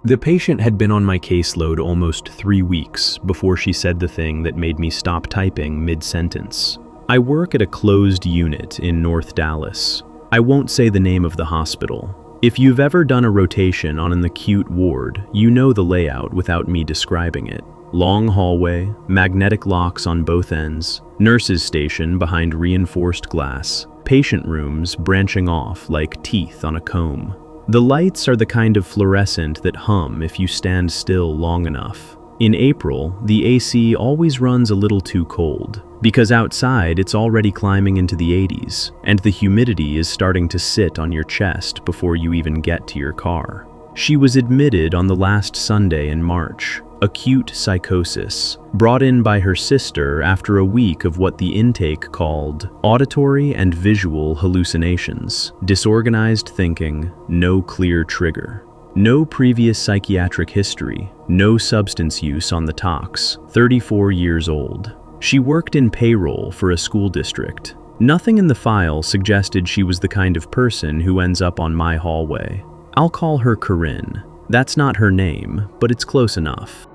The patient had been on my caseload almost 3 weeks before she said the thing that made me stop typing mid-sentence. I work at a closed unit in North Dallas. I won't say the name of the hospital. If you've ever done a rotation on an acute ward, you know the layout without me describing it. Long hallway, magnetic locks on both ends, nurses' station behind reinforced glass, patient rooms branching off like teeth on a comb. The lights are the kind of fluorescent that hum if you stand still long enough. In April, the AC always runs a little too cold, because outside it's already climbing into the 80s, and the humidity is starting to sit on your chest before you even get to your car. She was admitted on the last Sunday in March. Acute psychosis, brought in by her sister after a week of what the intake called auditory and visual hallucinations, disorganized thinking, no clear trigger. No previous psychiatric history, no substance use on the tox, 34 years old. She worked in payroll for a school district. Nothing in the file suggested she was the kind of person who ends up on my hallway. I'll call her Corinne. That's not her name, but it's close enough.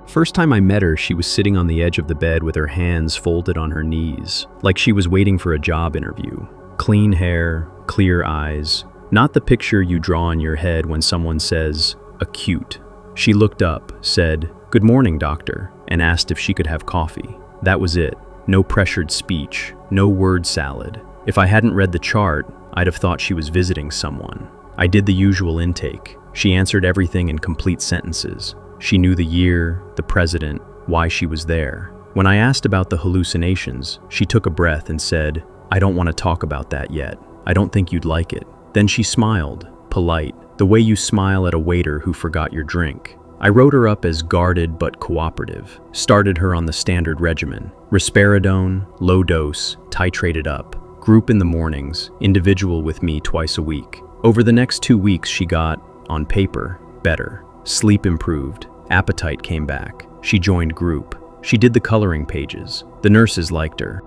First time I met her, she was sitting on the edge of the bed with her hands folded on her knees, like she was waiting for a job interview. Clean hair, clear eyes. Not the picture you draw in your head when someone says, acute. She looked up, said, "Good morning, doctor," and asked if she could have coffee. That was it. No pressured speech, no word salad. If I hadn't read the chart, I'd have thought she was visiting someone. I did the usual intake. She answered everything in complete sentences. She knew the year, the president, why she was there. When I asked about the hallucinations, she took a breath and said, "I don't want to talk about that yet. I don't think you'd like it." Then she smiled, polite, the way you smile at a waiter who forgot your drink. I wrote her up as guarded but cooperative, started her on the standard regimen. Risperidone, low dose, titrated up. Group in the mornings, individual with me twice a week. Over the next 2 weeks she got, on paper, better. Sleep improved, appetite came back. She joined group. She did the coloring pages. The nurses liked her.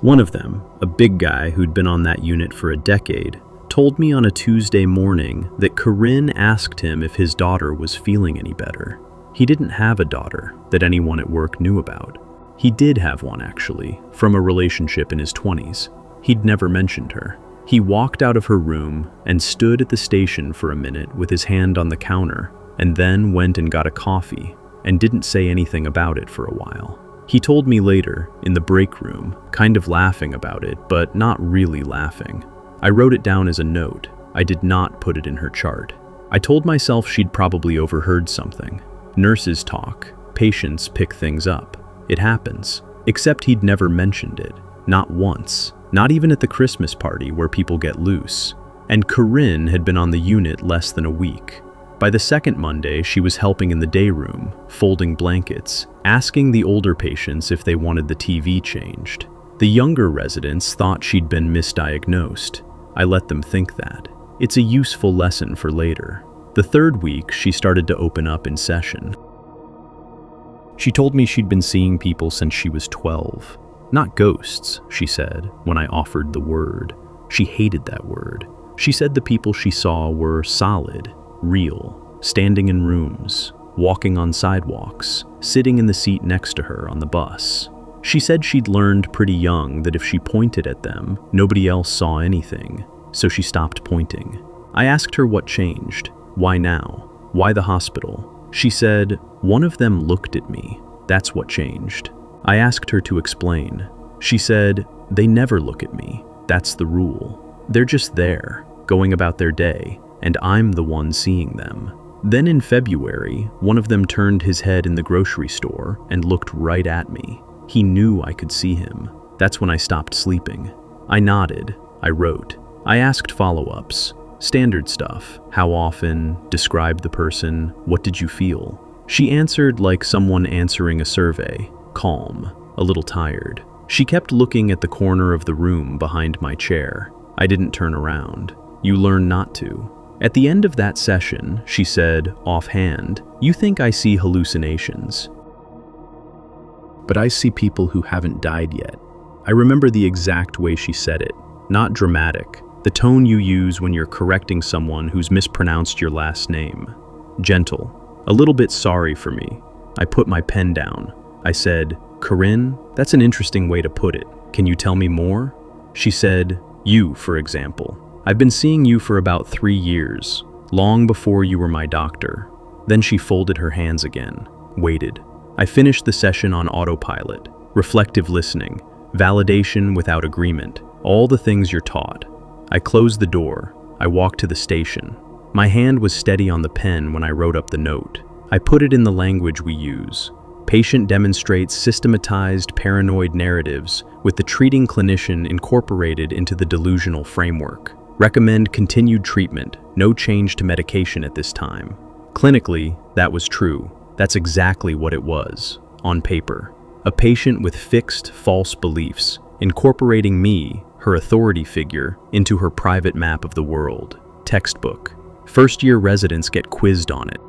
One of them, a big guy who'd been on that unit for a decade, told me on a Tuesday morning that Corinne asked him if his daughter was feeling any better. He didn't have a daughter that anyone at work knew about. He did have one, actually, from a relationship in his 20s. He'd never mentioned her. He walked out of her room and stood at the station for a minute with his hand on the counter, and then went and got a coffee, and didn't say anything about it for a while. He told me later, in the break room, kind of laughing about it, but not really laughing. I wrote it down as a note. I did not put it in her chart. I told myself she'd probably overheard something. Nurses talk, patients pick things up. It happens. Except he'd never mentioned it. Not once. Not even at the Christmas party where people get loose. And Corinne had been on the unit less than a week. By the second Monday, she was helping in the day room, folding blankets, asking the older patients if they wanted the TV changed. The younger residents thought she'd been misdiagnosed. I let them think that. It's a useful lesson for later. The third week, she started to open up in session. She told me she'd been seeing people since she was 12. Not ghosts, she said, when I offered the word. She hated that word. She said the people she saw were solid, real, standing in rooms, walking on sidewalks, sitting in the seat next to her on the bus. She said she'd learned pretty young that if she pointed at them, nobody else saw anything, so she stopped pointing. I asked her what changed. Why now? Why the hospital? She said, "One of them looked at me. That's what changed." I asked her to explain. She said, "They never look at me. That's the rule. They're just there, going about their day, and I'm the one seeing them." Then in February, one of them turned his head in the grocery store and looked right at me. He knew I could see him. That's when I stopped sleeping. I nodded. I wrote. I asked follow-ups. Standard stuff. How often? Describe the person. What did you feel? She answered like someone answering a survey. Calm. A little tired. She kept looking at the corner of the room behind my chair. I didn't turn around. You learn not to. At the end of that session, she said, offhand, "You think I see hallucinations. But I see people who haven't died yet." I remember the exact way she said it. Not dramatic. The tone you use when you're correcting someone who's mispronounced your last name. Gentle. A little bit sorry for me. I put my pen down. I said, "Corinne, that's an interesting way to put it. Can you tell me more?" She said, "You, for example. I've been seeing you for about 3 years, long before you were my doctor." Then she folded her hands again, waited. I finished the session on autopilot, reflective listening, validation without agreement, all the things you're taught. I closed the door. I walked to the station. My hand was steady on the pen when I wrote up the note. I put it in the language we use. Patient demonstrates systematized paranoid narratives with the treating clinician incorporated into the delusional framework. Recommend continued treatment, no change to medication at this time. Clinically, that was true. That's exactly what it was, on paper. A patient with fixed, false beliefs, incorporating me, her authority figure, into her private map of the world. Textbook. First-year residents get quizzed on it.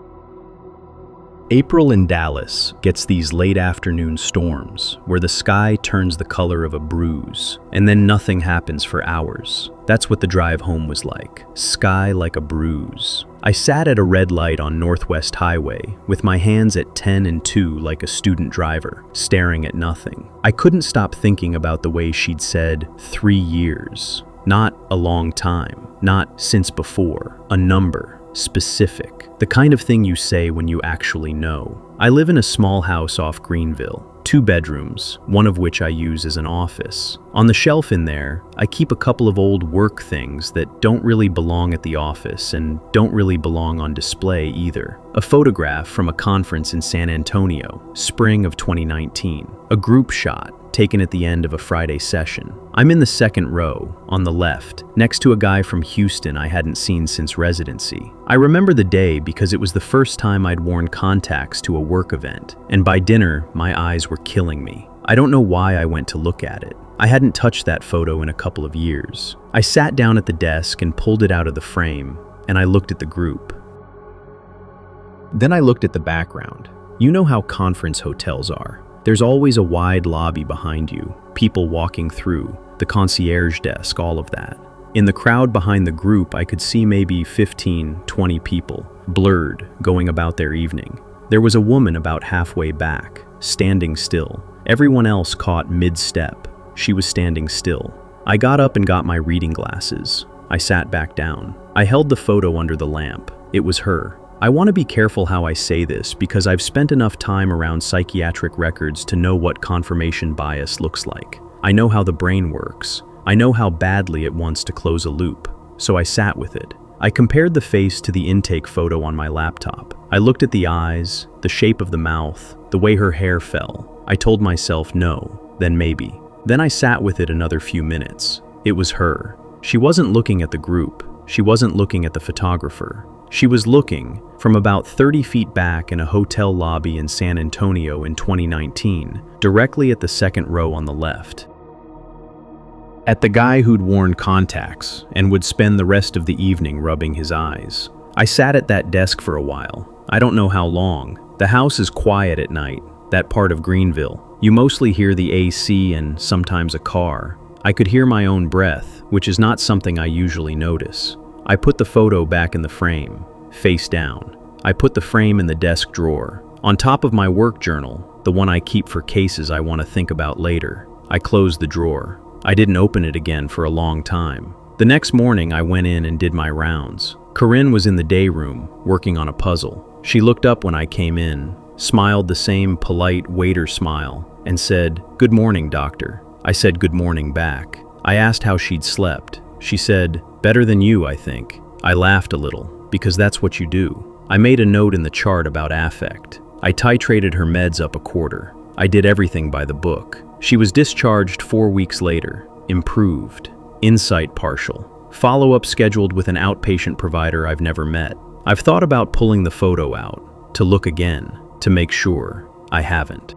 April in Dallas gets these late afternoon storms where the sky turns the color of a bruise, and then nothing happens for hours. That's what the drive home was like. Sky like a bruise. I sat at a red light on Northwest Highway with my hands at 10 and 2 like a student driver, staring at nothing. I couldn't stop thinking about the way she'd said 3 years. Not a long time, not since before, a number. Specific, the kind of thing you say when you actually know. I live in a small house off Greenville, 2 bedrooms, one of which I use as an office. On the shelf in there, I keep a couple of old work things that don't really belong at the office and don't really belong on display either. A photograph from a conference in San Antonio, spring of 2019. A group shot taken at the end of a Friday session. I'm in the second row, on the left, next to a guy from Houston I hadn't seen since residency. I remember the day because it was the first time I'd worn contacts to a work event, and by dinner, my eyes were killing me. I don't know why I went to look at it. I hadn't touched that photo in a couple of years. I sat down at the desk and pulled it out of the frame, and I looked at the group. Then I looked at the background. You know how conference hotels are. There's always a wide lobby behind you, people walking through, the concierge desk, all of that. In the crowd behind the group, I could see maybe 15, 20 people, blurred, going about their evening. There was a woman about halfway back, standing still. Everyone else caught mid-step. She was standing still. I got up and got my reading glasses. I sat back down. I held the photo under the lamp. It was her. I want to be careful how I say this because I've spent enough time around psychiatric records to know what confirmation bias looks like. I know how the brain works. I know how badly it wants to close a loop. So I sat with it. I compared the face to the intake photo on my laptop. I looked at the eyes, the shape of the mouth, the way her hair fell. I told myself no, then maybe. Then I sat with it another few minutes. It was her. She wasn't looking at the group. She wasn't looking at the photographer. She was looking from about 30 feet back in a hotel lobby in San Antonio in 2019, directly at the second row on the left. At the guy who'd worn contacts and would spend the rest of the evening rubbing his eyes. I sat at that desk for a while. I don't know how long. The house is quiet at night, that part of Greenville. You mostly hear the AC and sometimes a car. I could hear my own breath, which is not something I usually notice. I put the photo back in the frame, face down. I put the frame in the desk drawer, on top of my work journal, the one I keep for cases I want to think about later. I closed the drawer. I didn't open it again for a long time. The next morning I went in and did my rounds. Corinne was in the day room, working on a puzzle. She looked up when I came in, smiled the same polite waiter smile, and said, "Good morning, doctor." I said good morning back. I asked how she'd slept. She said, "Better than you, I think." I laughed a little, because that's what you do. I made a note in the chart about affect. I titrated her meds up a quarter. I did everything by the book. She was discharged 4 weeks later. Improved. Insight partial. Follow-up scheduled with an outpatient provider I've never met. I've thought about pulling the photo out, to look again, to make sure. I haven't.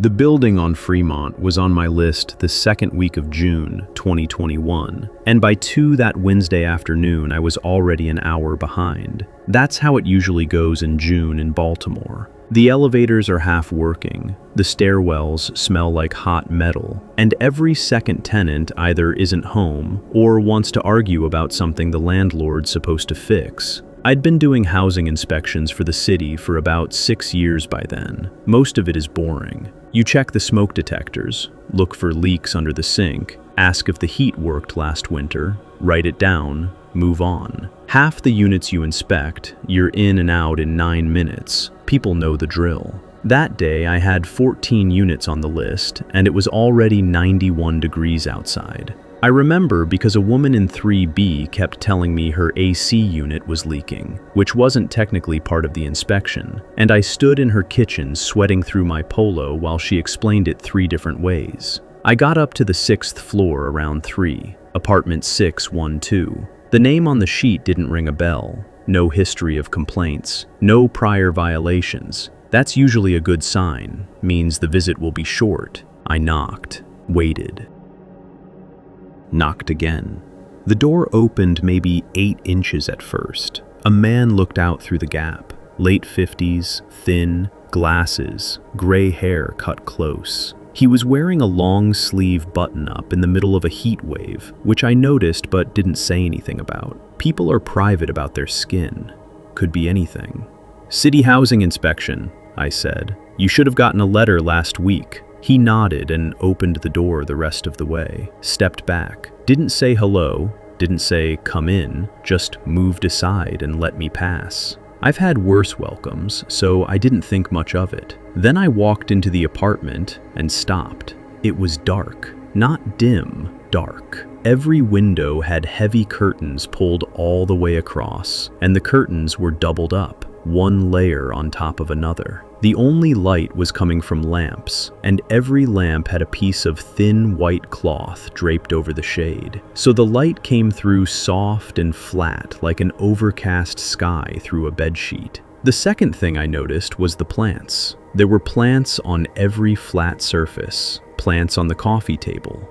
The building on Fremont was on my list the second week of June 2021, and by 2 that Wednesday afternoon I was already an hour behind. That's how it usually goes in June in Baltimore. The elevators are half working, the stairwells smell like hot metal, and every second tenant either isn't home or wants to argue about something the landlord's supposed to fix. I'd been doing housing inspections for the city for about 6 years by then. Most of it is boring. You check the smoke detectors, look for leaks under the sink, ask if the heat worked last winter, write it down, move on. Half the units you inspect, you're in and out in 9 minutes. People know the drill. That day I had 14 units on the list, and it was already 91 degrees outside. I remember because a woman in 3B kept telling me her AC unit was leaking, which wasn't technically part of the inspection, and I stood in her kitchen sweating through my polo while she explained it 3 different ways. I got up to the 6th floor around 3, apartment 612. The name on the sheet didn't ring a bell. No history of complaints, no prior violations. That's usually a good sign, means the visit will be short. I knocked, waited. Knocked again. The door opened maybe 8 inches at first. A man looked out through the gap. Late 50s, thin, glasses, gray hair cut close. He was wearing a long sleeve button-up in the middle of a heat wave, which I noticed but didn't say anything about. People are private about their skin. Could be anything. City housing inspection, I said. You should have gotten a letter last week. He nodded and opened the door the rest of the way, stepped back, didn't say hello, didn't say come in, just moved aside and let me pass. I've had worse welcomes, so I didn't think much of it. Then I walked into the apartment and stopped. It was dark, not dim, dark. Every window had heavy curtains pulled all the way across, and the curtains were doubled up, one layer on top of another. The only light was coming from lamps, and every lamp had a piece of thin white cloth draped over the shade. So the light came through soft and flat like an overcast sky through a bedsheet. The second thing I noticed was the plants. There were plants on every flat surface, plants on the coffee table,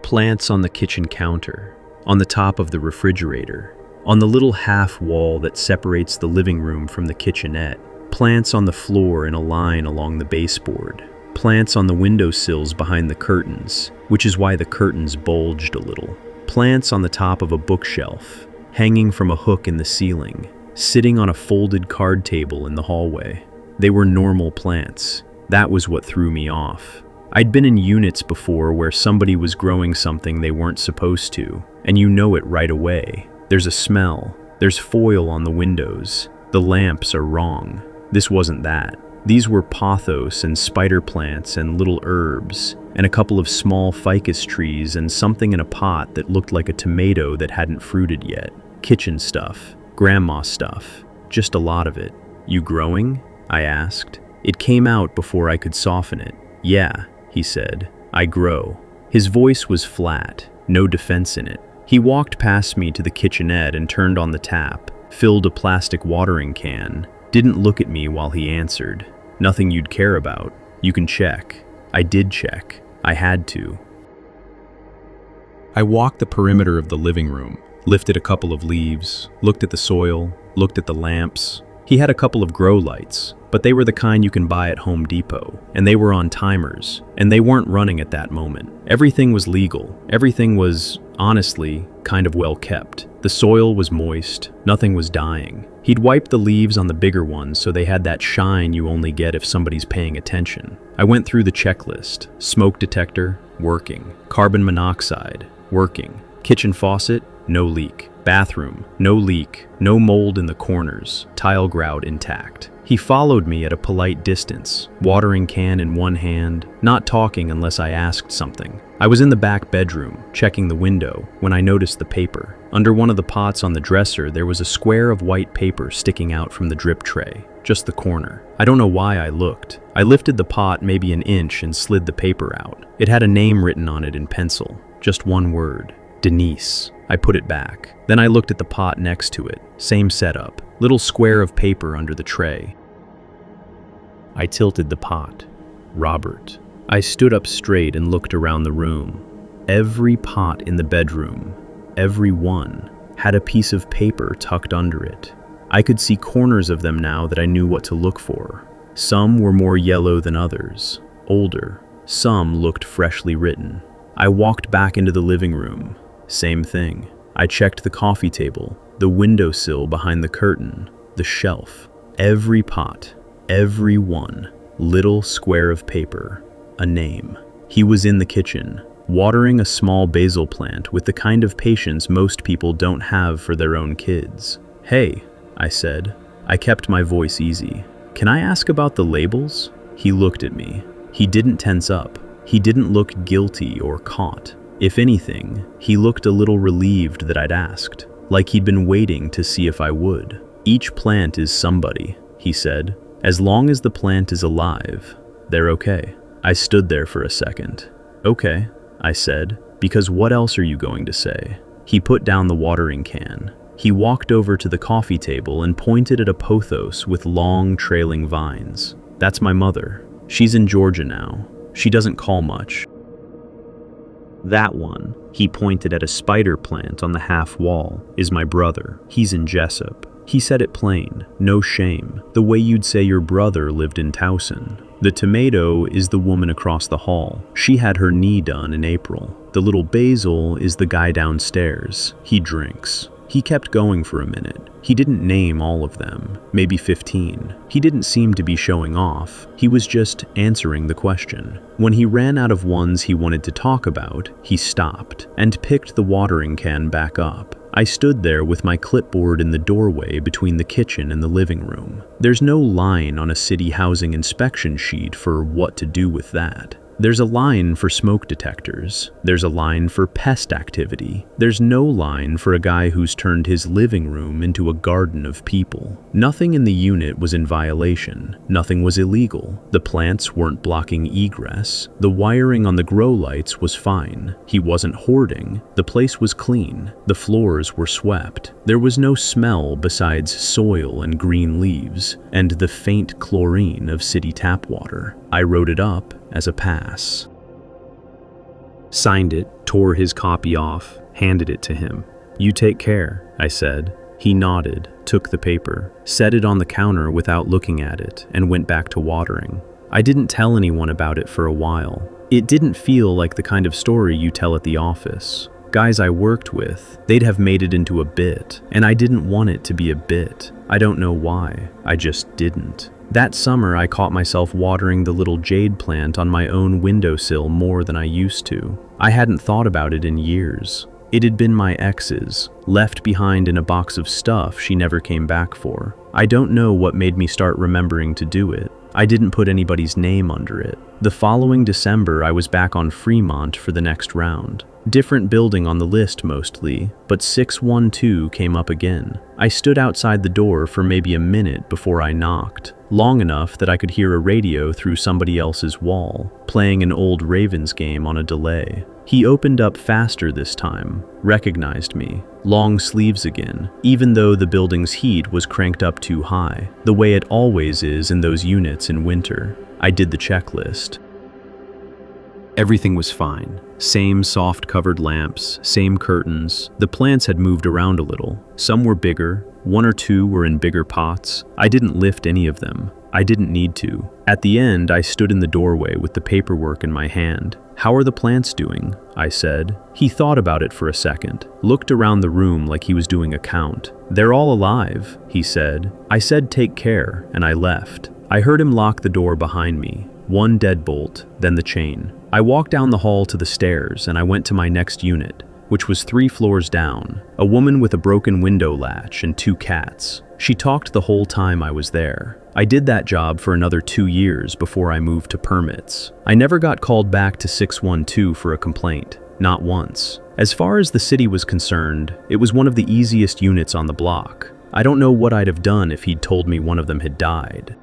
plants on the kitchen counter, on the top of the refrigerator, on the little half wall that separates the living room from the kitchenette, plants on the floor in a line along the baseboard, plants on the windowsills behind the curtains, which is why the curtains bulged a little, plants on the top of a bookshelf, hanging from a hook in the ceiling, sitting on a folded card table in the hallway. They were normal plants. That was what threw me off. I'd been in units before where somebody was growing something they weren't supposed to, and you know it right away. There's a smell. There's foil on the windows. The lamps are wrong. This wasn't that. These were pothos and spider plants and little herbs, and a couple of small ficus trees and something in a pot that looked like a tomato that hadn't fruited yet. Kitchen stuff. Grandma stuff. Just a lot of it. You growing? I asked. It came out before I could soften it. Yeah, he said. I grow. His voice was flat, no defense in it. He walked past me to the kitchenette and turned on the tap, filled a plastic watering can, didn't look at me while he answered. Nothing you'd care about. You can check. I did check. I had to. I walked the perimeter of the living room, lifted a couple of leaves, looked at the soil, looked at the lamps. He had a couple of grow lights, but they were the kind you can buy at Home Depot, and they were on timers, and they weren't running at that moment. Everything was legal. Everything was, honestly, kind of well kept. The soil was moist. Nothing was dying. He'd wiped the leaves on the bigger ones so they had that shine you only get if somebody's paying attention. I went through the checklist. Smoke detector, working. Carbon monoxide, working. Kitchen faucet, no leak. Bathroom, no leak. No mold in the corners. Tile grout intact. He followed me at a polite distance, watering can in one hand, not talking unless I asked something. I was in the back bedroom, checking the window, when I noticed the paper. Under one of the pots on the dresser, there was a square of white paper sticking out from the drip tray, just the corner. I don't know why I looked. I lifted the pot maybe an inch and slid the paper out. It had a name written on it in pencil, just one word, Denise. I put it back. Then I looked at the pot next to it, same setup, little square of paper under the tray. I tilted the pot. Robert. I stood up straight and looked around the room. Every pot in the bedroom, every one, had a piece of paper tucked under it. I could see corners of them now that I knew what to look for. Some were more yellow than others, older. Some looked freshly written. I walked back into the living room. Same thing. I checked the coffee table, the windowsill behind the curtain, the shelf. Every pot, every one, little square of paper, a name. He was in the kitchen, watering a small basil plant with the kind of patience most people don't have for their own kids. "Hey," I said. I kept my voice easy. "Can I ask about the labels?" He looked at me. He didn't tense up. He didn't look guilty or caught. If anything, he looked a little relieved that I'd asked, like he'd been waiting to see if I would. "Each plant is somebody," he said. "As long as the plant is alive, they're okay." I stood there for a second. "Okay," I said, "because what else are you going to say?" He put down the watering can. He walked over to the coffee table and pointed at a pothos with long, trailing vines. "That's my mother. She's in Georgia now. She doesn't call much." "That one," he pointed at a spider plant on the half wall, "is my brother. He's in Jessup." He said it plain, no shame, the way you'd say your brother lived in Towson. "The tomato is the woman across the hall. She had her knee done in April. The little basil is the guy downstairs. He drinks." He kept going for a minute. He didn't name all of them, maybe 15. He didn't seem to be showing off. He was just answering the question. When he ran out of ones he wanted to talk about, he stopped and picked the watering can back up. I stood there with my clipboard in the doorway between the kitchen and the living room. There's no line on a city housing inspection sheet for what to do with that. There's a line for smoke detectors. There's a line for pest activity. There's no line for a guy who's turned his living room into a garden of people. Nothing in the unit was in violation. Nothing was illegal. The plants weren't blocking egress. The wiring on the grow lights was fine. He wasn't hoarding. The place was clean. The floors were swept. There was no smell besides soil and green leaves, and the faint chlorine of city tap water. I wrote it up as a pass. Signed it, tore his copy off, handed it to him. "You take care," I said. He nodded, took the paper, set it on the counter without looking at it, and went back to watering. I didn't tell anyone about it for a while. It didn't feel like the kind of story you tell at the office. Guys I worked with, they'd have made it into a bit, and I didn't want it to be a bit. I don't know why, I just didn't. That summer, I caught myself watering the little jade plant on my own windowsill more than I used to. I hadn't thought about it in years. It had been my ex's, left behind in a box of stuff she never came back for. I don't know what made me start remembering to do it. I didn't put anybody's name under it. The following December, I was back on Fremont for the next round. Different building on the list mostly, but 612 came up again. I stood outside the door for maybe a minute before I knocked, long enough that I could hear a radio through somebody else's wall, playing an old Ravens game on a delay. He opened up faster this time, recognized me. Long sleeves again, even though the building's heat was cranked up too high, the way it always is in those units in winter. I did the checklist. Everything was fine. Same soft-covered lamps, same curtains. The plants had moved around a little. Some were bigger, one or two were in bigger pots. I didn't lift any of them. I didn't need to. At the end, I stood in the doorway with the paperwork in my hand. "How are the plants doing?" I said. He thought about it for a second, looked around the room like he was doing a count. "They're all alive," he said. I said take care, and I left. I heard him lock the door behind me. One deadbolt, then the chain. I walked down the hall to the stairs, and I went to my next unit, which was 3 floors down. A woman with a broken window latch and 2 cats. She talked the whole time I was there. I did that job for another 2 years before I moved to permits. I never got called back to 612 for a complaint, not once. As far as the city was concerned, it was one of the easiest units on the block. I don't know what I'd have done if he'd told me one of them had died.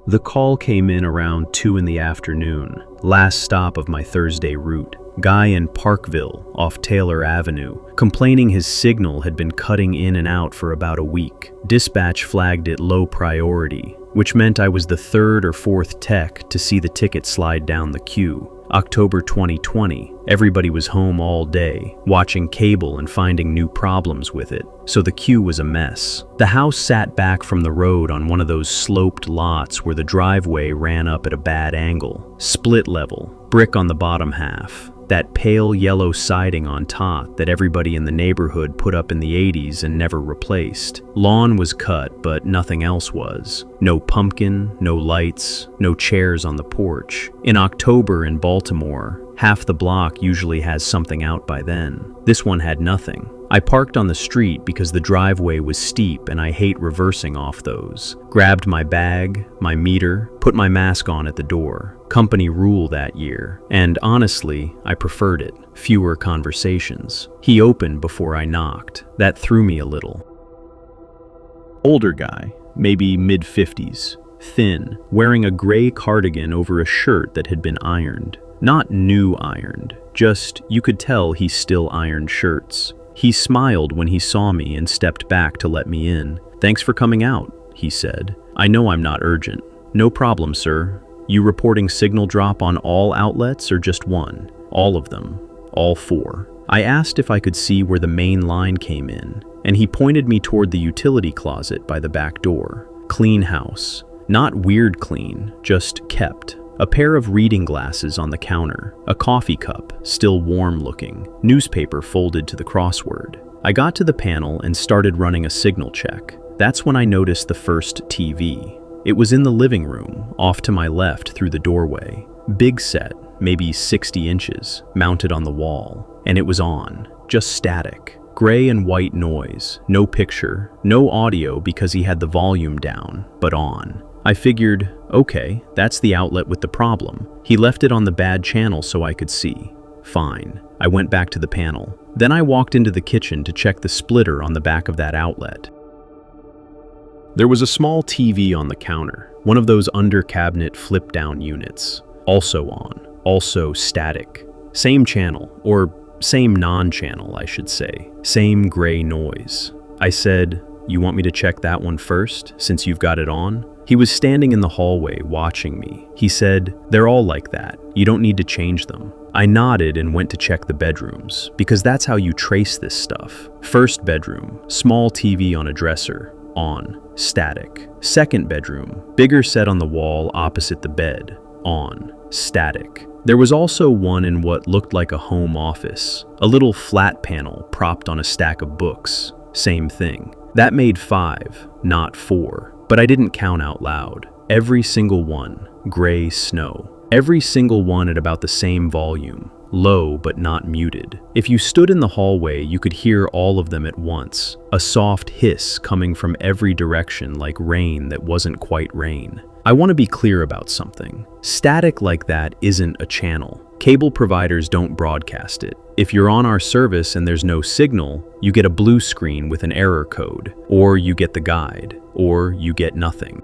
The call came in around 2 in the afternoon, last stop of my Thursday route. Guy in Parkville, off Taylor Avenue, complaining his signal had been cutting in and out for about a week. Dispatch flagged it low priority. which meant I was the third or fourth tech to see the ticket slide down the queue. October 2020, everybody was home all day, watching cable and finding new problems with it, so the queue was a mess. The house sat back from the road on one of those sloped lots where the driveway ran up at a bad angle. Split level, brick on the bottom half, that pale yellow siding on top that everybody in the neighborhood put up in the 80s and never replaced. Lawn was cut, but nothing else was. No pumpkin, no lights, no chairs on the porch. In October in Baltimore, half the block usually has something out by then. This one had nothing. I parked on the street because the driveway was steep and I hate reversing off those. Grabbed my bag, my meter, put my mask on at the door. Company rule that year. And honestly, I preferred it. Fewer conversations. He opened before I knocked. That threw me a little. Older guy, maybe mid-50s. Thin, wearing a gray cardigan over a shirt that had been ironed. Not new ironed, just you could tell he still ironed shirts. He smiled when he saw me and stepped back to let me in. "Thanks for coming out," he said. "I know I'm not urgent." "No problem, sir. You reporting signal drop on all outlets or just one?" "All of them. All 4. I asked if I could see where the main line came in, and he pointed me toward the utility closet by the back door. Clean house. Not weird clean, just kept. A pair of reading glasses on the counter, a coffee cup, still warm looking, newspaper folded to the crossword. I got to the panel and started running a signal check. That's when I noticed the first TV. It was in the living room, off to my left through the doorway. Big set, maybe 60 inches, mounted on the wall. And it was on, just static. Gray and white noise, no picture, no audio because he had the volume down, but on. I figured, okay, that's the outlet with the problem. He left it on the bad channel so I could see. Fine. I went back to the panel. Then I walked into the kitchen to check the splitter on the back of that outlet. There was a small TV on the counter, one of those under-cabinet flip-down units. Also on, also static. Same channel, or same non-channel, I should say. Same gray noise. I said, "You want me to check that one first, since you've got it on?" He was standing in the hallway watching me. He said, "They're all like that. You don't need to change them." I nodded and went to check the bedrooms, because that's how you trace this stuff. First bedroom, small TV on a dresser, on, static. Second bedroom, bigger set on the wall opposite the bed, on, static. There was also one in what looked like a home office, a little flat panel propped on a stack of books. Same thing. That made 5, not 4. But I didn't count out loud. Every single one, gray snow. Every single one at about the same volume, low but not muted. If you stood in the hallway, you could hear all of them at once, a soft hiss coming from every direction like rain that wasn't quite rain. I want to be clear about something. Static like that isn't a channel. Cable providers don't broadcast it. If you're on our service and there's no signal, you get a blue screen with an error code, or you get the guide, or you get nothing.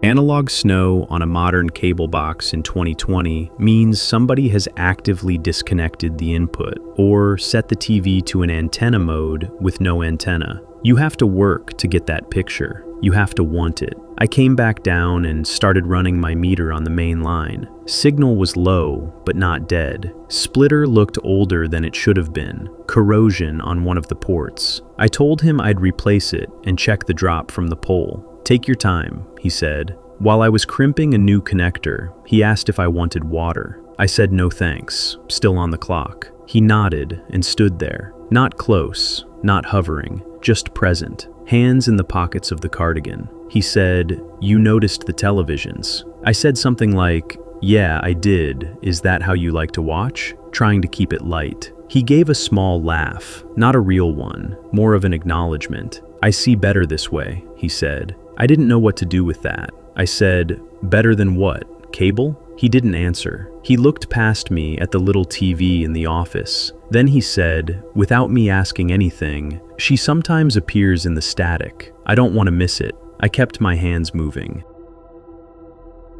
Analog snow on a modern cable box in 2020 means somebody has actively disconnected the input or set the TV to an antenna mode with no antenna. You have to work to get that picture. You have to want it. I came back down and started running my meter on the main line. Signal was low, but not dead. Splitter looked older than it should have been. Corrosion on one of the ports. I told him I'd replace it and check the drop from the pole. "Take your time," he said. While I was crimping a new connector, he asked if I wanted water. I said no thanks, still on the clock. He nodded and stood there. Not close, not hovering, just present. Hands in the pockets of the cardigan. He said, "You noticed the televisions." I said something like, "Yeah, I did. Is that how you like to watch?" Trying to keep it light. He gave a small laugh, not a real one, more of an acknowledgement. "I see better this way," he said. I didn't know what to do with that. I said, "Better than what? Cable?" He didn't answer. He looked past me at the little TV in the office. Then he said, without me asking anything, "She sometimes appears in the static. I don't want to miss it." I kept my hands moving.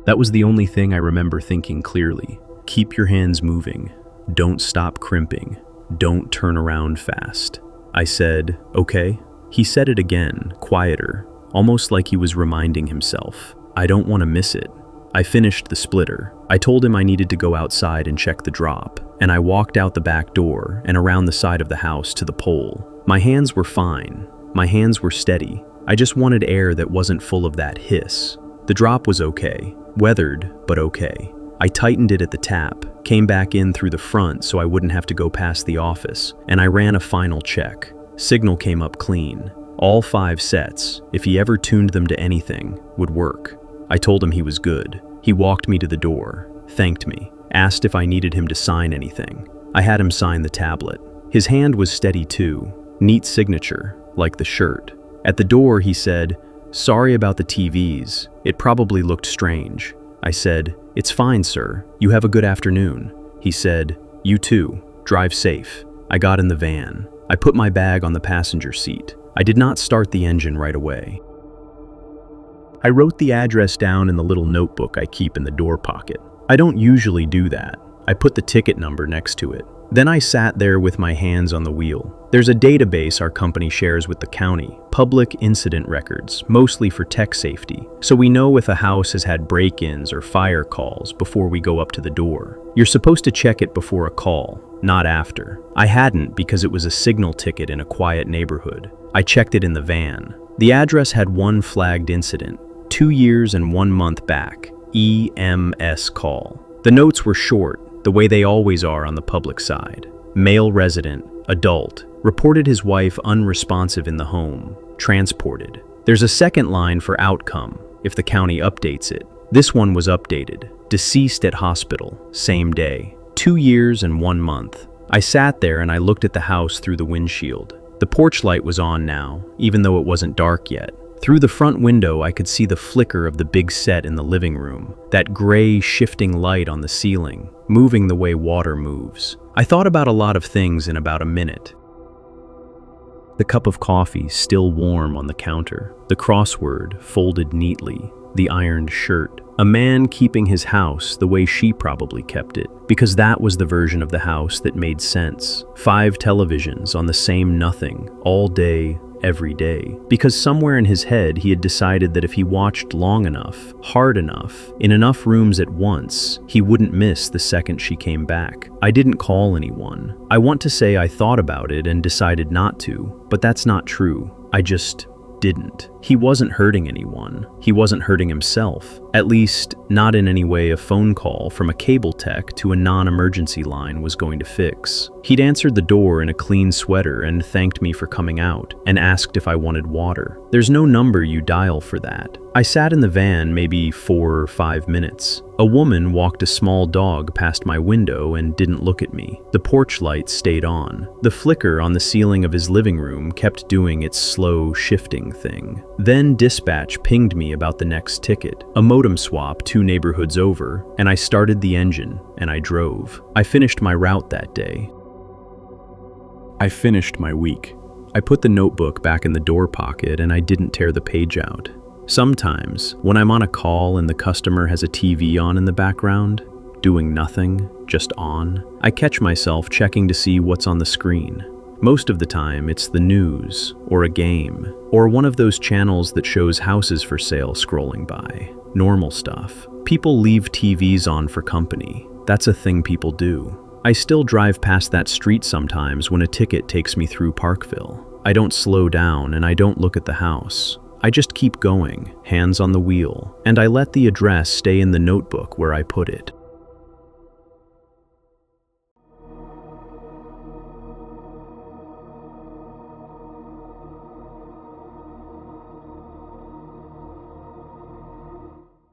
That was the only thing I remember thinking clearly. Keep your hands moving. Don't stop crimping. Don't turn around fast. I said, "Okay." He said it again, quieter, almost like he was reminding himself, I don't want to miss it. I finished the splitter. I told him I needed to go outside and check the drop, and I walked out the back door and around the side of the house to the pole. My hands were fine. My hands were steady. I just wanted air that wasn't full of that hiss. The drop was okay. Weathered, but okay. I tightened it at the tap, came back in through the front so I wouldn't have to go past the office, and I ran a final check. Signal came up clean. All 5 sets, if he ever tuned them to anything, would work. I told him he was good. He walked me to the door, thanked me, asked if I needed him to sign anything. I had him sign the tablet. His hand was steady too, neat signature, like the shirt. At the door he said, "Sorry about the TVs, it probably looked strange." I said, "It's fine, sir. You have a good afternoon." He said, "You too. Drive safe." I got in the van. I put my bag on the passenger seat. I did not start the engine right away. I wrote the address down in the little notebook I keep in the door pocket. I don't usually do that. I put the ticket number next to it. Then I sat there with my hands on the wheel. There's a database our company shares with the county, public incident records, mostly for tech safety, so we know if a house has had break-ins or fire calls before we go up to the door. You're supposed to check it before a call, not after. I hadn't because it was a signal ticket in a quiet neighborhood. I checked it in the van. The address had one flagged incident, 2 years and 1 month back, EMS call. The notes were short, the way they always are on the public side. Male resident, adult, reported his wife unresponsive in the home, transported. There's a second line for outcome, if the county updates it. This one was updated. Deceased at hospital, same day. 2 years and 1 month. I sat there and I looked at the house through the windshield. The porch light was on now, even though it wasn't dark yet. Through the front window, I could see the flicker of the big set in the living room, that gray, shifting light on the ceiling, moving the way water moves. I thought about a lot of things in about a minute. The cup of coffee still warm on the counter, the crossword folded neatly, the ironed shirt, a man keeping his house the way she probably kept it, because that was the version of the house that made sense. 5 televisions on the same nothing, all day, every day, because somewhere in his head he had decided that if he watched long enough, hard enough, in enough rooms at once, he wouldn't miss the second she came back. I didn't call anyone. I want to say I thought about it and decided not to, but that's not true. I just didn't. He wasn't hurting anyone. He wasn't hurting himself. At least, not in any way a phone call from a cable tech to a non-emergency line was going to fix. He'd answered the door in a clean sweater and thanked me for coming out, and asked if I wanted water. There's no number you dial for that. I sat in the van maybe 4 or 5 minutes. A woman walked a small dog past my window and didn't look at me. The porch light stayed on. The flicker on the ceiling of his living room kept doing its slow shifting thing. Then dispatch pinged me about the next ticket, a modem swap 2 neighborhoods over, and I started the engine and I drove. I finished my route that day. I finished my week. I put the notebook back in the door pocket and I didn't tear the page out. Sometimes, when I'm on a call and the customer has a TV on in the background, doing nothing, just on, I catch myself checking to see what's on the screen. Most of the time, it's the news, or a game, or one of those channels that shows houses for sale scrolling by. Normal stuff. People leave TVs on for company. That's a thing people do. I still drive past that street sometimes when a ticket takes me through Parkville. I don't slow down and I don't look at the house. I just keep going, hands on the wheel, and I let the address stay in the notebook where I put it.